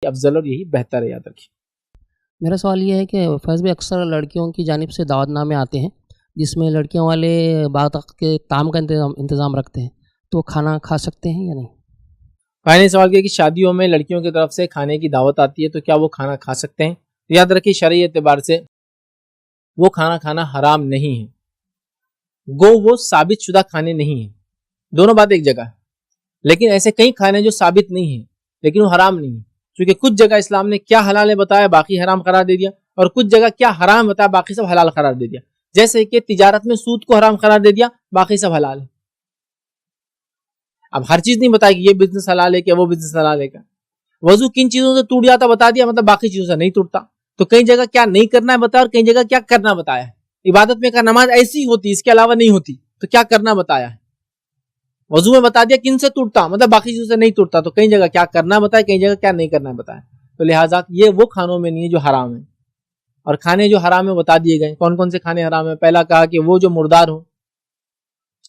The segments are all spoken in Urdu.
افضل اور یہی بہتر ہے، یاد رکھیے۔ میرا سوال یہ ہے کہ فیض بھی اکثر لڑکیوں کی جانب سے دعوت نامے آتے ہیں جس میں لڑکیوں والے بعد وقت کے طعام کا انتظام رکھتے ہیں، تو کھانا کھا سکتے ہیں یا نہیں؟ بھائی نے سوال کیا کہ شادیوں میں لڑکیوں کی طرف سے کھانے کی دعوت آتی ہے تو کیا وہ کھانا کھا سکتے ہیں؟ یاد رکھیے شرعی اعتبار سے وہ کھانا کھانا حرام نہیں ہے، گو وہ ثابت شدہ کھانے نہیں ہیں، دونوں بات ایک جگہ ہے، لیکن ایسے کئی کھانے جو ثابت نہیں ہیں لیکن وہ حرام نہیں ہیں، کیونکہ کچھ جگہ اسلام نے کیا حلال ہے بتایا باقی حرام قرار دے دیا، اور کچھ جگہ کیا حرام بتایا باقی سب حلال قرار دے دیا، جیسے کہ تجارت میں سود کو حرام قرار دے دیا باقی سب حلال ہے۔ اب ہر چیز نہیں بتایا کہ یہ بزنس حلال ہے کہ وہ بزنس حلال ہے، کیا وضو کن چیزوں سے ٹوٹ جاتا بتا دیا، مطلب باقی چیزوں سے نہیں ٹوٹتا، تو کئی جگہ کیا نہیں کرنا ہے بتایا اور کئی جگہ کیا کرنا بتایا ہے۔ عبادت میں کا نماز ایسی ہوتی اس کے علاوہ نہیں ہوتی تو کیا کرنا بتایا ہے، وضو میں بتا دیا کن سے ٹوٹتا مطلب باقی چیزوں سے نہیں ٹوٹتا، تو کئی جگہ کیا کرنا بتایا کئی جگہ کیا نہیں کرنا بتایا، تو لہٰذا یہ وہ کھانوں میں نہیں ہے جو حرام ہے، اور کھانے جو حرام ہے بتا دیے گئے کون کون سے کھانے حرام ہے۔ پہلا کہا کہ وہ جو مردار ہو،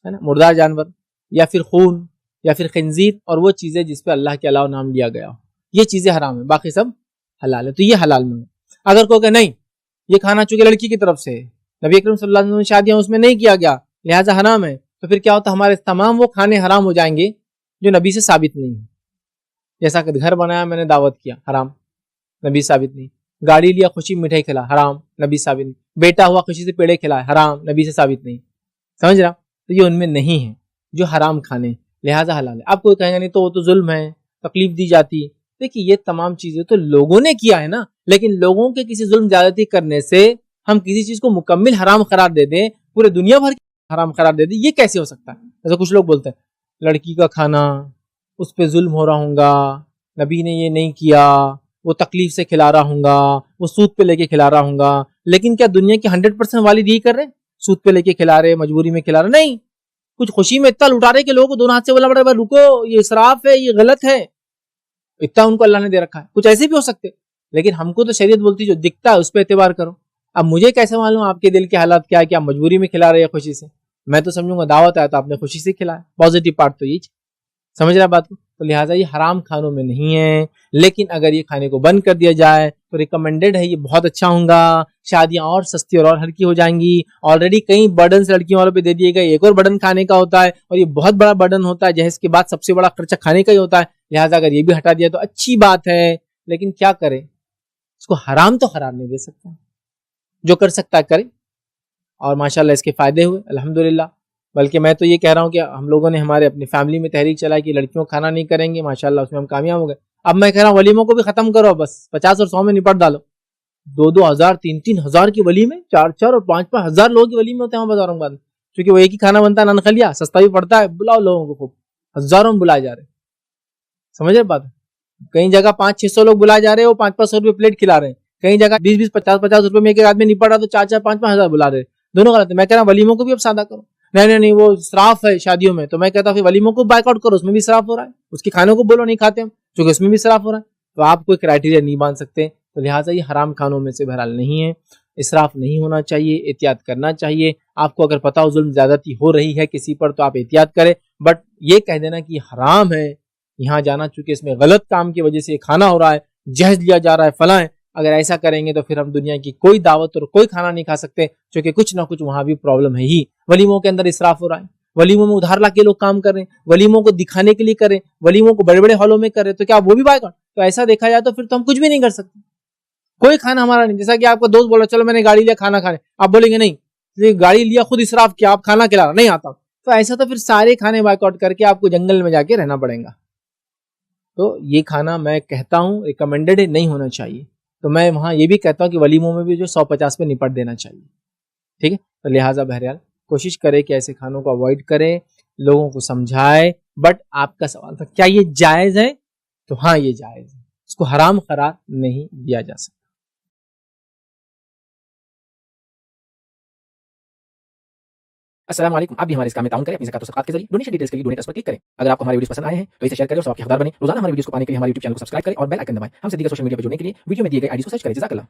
ہے نا، مردار جانور یا پھر خون یا پھر خنزیر، اور وہ چیزیں جس پہ اللہ کے علاوہ نام لیا گیا ہو، یہ چیزیں حرام ہیں، باقی سب حلال ہے، تو یہ حلال میں ہے۔ اگر کوئی کہ نہیں یہ کھانا چونکہ لڑکی کی طرف سے نبی اکرم صلی اللہ علیہ وسلم شادیاں اس میں نہیں کیا گیا لہٰذا حرام ہے، تو پھر کیا ہوتا، ہمارے تمام وہ کھانے حرام ہو جائیں گے جو نبی سے ثابت نہیں ہے، جیسا کہ گھر بنایا میں نے دعوت کیا حرام، نبی ثابت نہیں، گاڑی لیا خوشی مٹھائی کھلا حرام، نبی ثابت نہیں، بیٹا ہوا خوشی سے پیڑے کھلائے حرام، نبی سے ثابت نہیں، سمجھ رہا، تو یہ ان میں نہیں ہے جو حرام کھانے لہٰذا حلال ہے۔ آپ کوئی کہیں گا نہیں تو وہ تو ظلم ہے، تکلیف دی جاتی ہے، دیکھیے یہ تمام چیزیں تو لوگوں نے کیا ہے نا، لیکن لوگوں کے کسی ظلم زیادتی کرنے سے ہم کسی چیز کو مکمل حرام قرار دے دیں، پورے دنیا بھر کی حرام قرار دے دیں، یہ کیسے ہو سکتا ہے؟ جیسے کچھ لوگ بولتے ہیں لڑکی کا کھانا اس پہ ظلم ہو رہا ہوں گا، نبی نے یہ نہیں کیا، وہ تکلیف سے کھلا رہا ہوں گا، وہ سود پہ لے کے کھلا رہا ہوں گا، لیکن کیا دنیا کے 100% والد یہی کر رہے ہیں؟ سود پہ لے کے کھلا رہے، مجبوری میں کھلا رہے؟ نہیں، کچھ خوشی میں اتنا لٹا رہے کہ لوگوں کو دونوں ہاتھ سے بولا پڑا رکو یہ اسراف ہے، یہ غلط ہے، اتنا ان کو اللہ نے دے رکھا ہے، کچھ ایسے بھی ہو سکتے، لیکن ہم کو تو شریعت بولتی جو دکھتا ہے اس پہ اعتبار کرو۔ اب مجھے کیسے معلوم آپ کے دل کے حالات کیا ہے کہ آپ مجبوری میں کھلا رہے ہیں خوشی سے؟ میں تو سمجھوں گا دعوت ہے تو آپ نے خوشی سے کھلایا، پازیٹیو پارٹ تو یہ سمجھ رہا بات کو، تو لہٰذا یہ حرام کھانوں میں نہیں ہے، لیکن اگر یہ کھانے کو بند کر دیا جائے تو ریکمینڈڈ ہے، یہ بہت اچھا ہوگا، شادیاں اور سستی اور ہلکی ہو جائیں گی۔ آلریڈی کئی برڈنز لڑکیوں والوں پہ دے دیے گئے، ایک اور برڈن کھانے کا ہوتا ہے، اور یہ بہت بڑا برڈن ہوتا ہے، جہیز کے بعد سب سے بڑا خرچہ کھانے کا ہی ہوتا ہے، لہٰذا اگر یہ بھی ہٹا دیا تو اچھی بات ہے، لیکن کیا کرے، اس کو حرام تو قرار نہیں دے سکتا، جو کر سکتا ہے کرے، اور ماشاءاللہ اس کے فائدے ہوئے الحمدللہ۔ بلکہ میں تو یہ کہہ رہا ہوں کہ ہم لوگوں نے ہمارے اپنی فیملی میں تحریک چلائی کہ لڑکیوں کھانا نہیں کریں گے، ماشاءاللہ اس میں ہم کامیاب ہو گئے۔ اب میں کہہ رہا ہوں ولیموں کو بھی ختم کرو، بس 50 اور 100 میں نپٹ ڈالو، 2-2 ہزار 3-3 ہزار کی ولیمے، 4-4 اور 5-5 ہزار لوگوں کی ولیمے ہوتے ہیں وہاں بازاروں میں، کیونکہ وہ ایک ہی کھانا بنتا ہے ننخلیا، سستا بھی پڑتا ہے، بلاؤ لوگوں کو، خوب ہزاروں میں بلائے جا رہے، سمجھ رہے بات؟ کئی جگہ 500-600 لوگ بلائے جا رہے ہو، 500-500 روپے پلیٹ کھلا رہے ہیں، کئی جگہ 20-20 50-50 روپے میں ایک آدمی نپٹ رہا تو 4-4 5-5 ہزار بلا رہے، دونوں غلط ہے۔ میں کہہ رہا ہوں ولیموں کو بھی اب سادہ کرو، نہیں وہ اسراف ہے شادیوں میں، تو میں کہتا ہوں کہ ولیموں کو بائیک آؤٹ کرو، اس میں بھی اسراف ہو رہا ہے، اس کے کھانوں کو بولو نہیں کھاتے ہم، چونکہ اس میں بھی اسراف ہو رہا ہے، تو آپ کوئی کرائٹیریا نہیں باندھ سکتے، تو لہٰذا یہ حرام کھانوں میں سے بہرحال نہیں ہے، اسراف نہیں ہونا چاہیے، احتیاط کرنا چاہیے۔ آپ کو اگر پتا ہو ظلم زیادتی ہو رہی ہے کسی پر تو آپ احتیاط کریں، بٹ یہ کہہ دینا کہ یہ حرام ہے یہاں جانا چونکہ اس میں غلط کام کی وجہ سے یہ کھانا ہو رہا ہے، جہیز لیا جا رہا ہے، فلاں ہے، اگر ایسا کریں گے تو پھر ہم دنیا کی کوئی دعوت اور کوئی کھانا نہیں کھا سکتے، کیونکہ کچھ نہ کچھ وہاں بھی پرابلم ہے ہی۔ ولیموں کے اندر اسراف ہو رہا ہے، ولیموں میں ادھار لا کے لوگ کام کر رہے ہیں، ولیموں کو دکھانے کے لیے کر رہے ہیں، ولیموں کو بڑے بڑے ہالوں میں کر رہے ہیں، تو کیا وہ بھی بائیکاٹ؟ تو ایسا دیکھا جائے تو پھر تو ہم کچھ بھی نہیں کر سکتے، کوئی کھانا ہمارا نہیں۔ جیسا کہ آپ کا دوست بولا چلو میں نے گاڑی لیا کھانا کھانے، آپ بولیں گے نہیں گاڑی لیا خود اسراف کیا، آپ کھانا کھلا رہا نہیں آتا، تو ایسا تو پھر سارے کھانے بائیکاٹ کر کے آپ کو جنگل میں جا کے رہنا پڑے گا۔ تو یہ کھانا میں کہتا ہوں ریکمینڈڈ نہیں ہونا چاہیے، تو میں وہاں یہ بھی کہتا ہوں کہ ولیموں میں بھی جو 150 پہ نپٹ دینا چاہیے، ٹھیک ہے۔ تو لہٰذا بہرحال کوشش کرے کہ ایسے کھانوں کو اوائڈ کرے، لوگوں کو سمجھائے۔ بٹ آپ کا سوال تھا کیا یہ جائز ہے، تو ہاں یہ جائز ہے، اس کو حرام قرار نہیں دیا جا سکتا۔ السلام علیکم، آپ بھی ہمارے اس کام میں تعاون کریں اپنی زکات و صدقات کے ذریعے۔ ڈونیشن ڈیٹیلز کے لیے ڈونیٹ پر کلک کریں۔ اگر آپ کو ہمارے ویڈیوز پسند آئے ہیں تو اسے شیئر کریں اور ثواب کے حقدار بنیں۔ روزانہ ہمارے ویڈیوز کو پانے کے لیے ہمارے یوٹیوب چینل کو سبسکرائب کریں اور بیل آئکن دبائیں۔ ہم سے دیگر سوشل میڈیا پر جڑنے کے لیے ویڈیو میں دیے گئے آئی ڈی کو سرچ کریں۔ جزاک اللہ۔